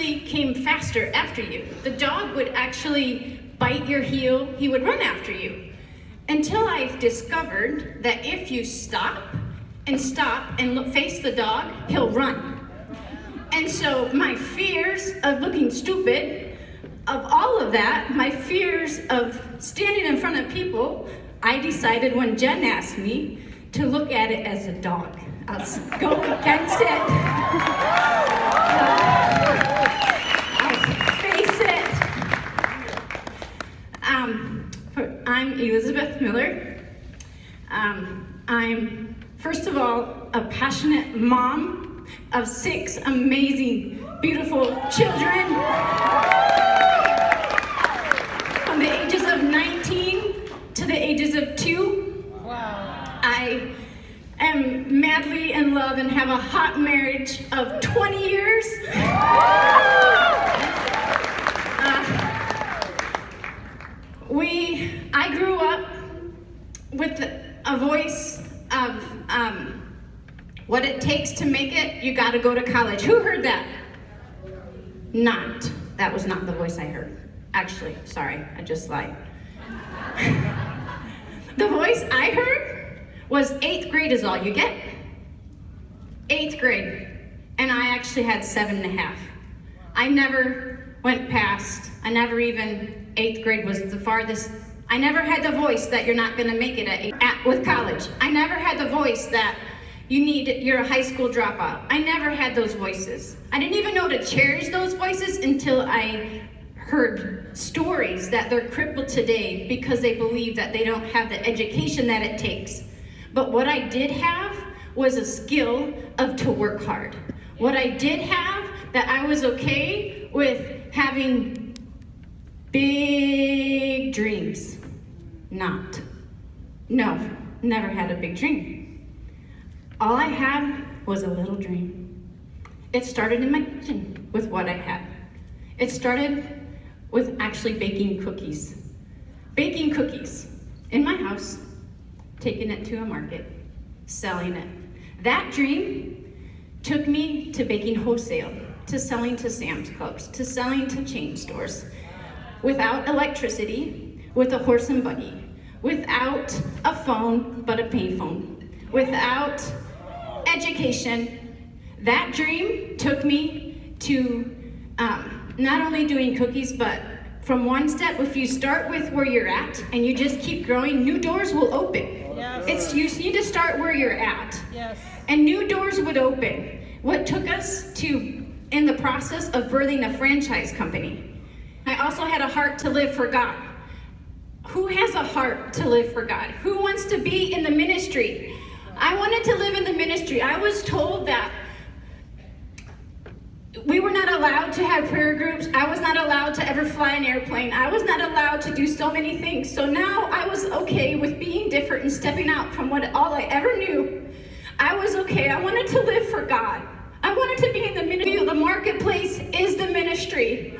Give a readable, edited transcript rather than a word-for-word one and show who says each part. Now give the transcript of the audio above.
Speaker 1: actually came faster after you. The dog would actually bite your heel, he would run after you. Until I've discovered that if you stop and face the dog, he'll run. And so my fears of looking stupid, of all of that, my fears of standing in front of people, I decided when Jen asked me to look at it as a dog. I'll go against it. I'll face it. I'm Elizabeth Miller. I'm, first of all, a passionate mom of 6 amazing, beautiful children from the ages of 19 to the ages of 2.
Speaker 2: Wow.
Speaker 1: I am madly in love and have a hot marriage of 20 years. I grew up with a voice of what it takes to make it, you gotta go to college. Who heard that? That was not the voice I heard. Actually, sorry, I just lied. The voice I heard was 8th grade is all you get. 8th grade. And I actually had 7.5. I never went past, 8th grade was the farthest. I never had the voice that you're not gonna make it with college. I never had the voice that you're a high school dropout. I never had those voices. I didn't even know to cherish those voices until I heard stories that they're crippled today because they believe that they don't have the education that it takes. But what I did have was a skill to work hard. What I did have, that I was okay with having big dreams. Never had a big dream. All I had was a little dream. It started in my kitchen with what I had. It started with actually baking cookies. Baking cookies in my house, taking it to a market, selling it. That dream took me to baking wholesale, to selling to Sam's Clubs, to selling to chain stores, without electricity, with a horse and buggy, without a phone, but a payphone, without education. That dream took me to not only doing cookies, but from one step, if you start with where you're at and you just keep growing, new doors will open.
Speaker 2: Yes.
Speaker 1: You need to start where you're at.
Speaker 2: Yes.
Speaker 1: And new doors would open. What took us to, in the process of birthing a franchise company. I also had a heart to live for God. Who has a heart to live for God? Who wants to be in the ministry? I wanted to live in the ministry. I was told that we were not allowed to have prayer groups. I was not allowed to ever fly an airplane. I was not allowed to do so many things. So now I was okay with being different and stepping out from all I ever knew. I was okay. I wanted to live for God. I wanted to be in the ministry. The marketplace is the ministry.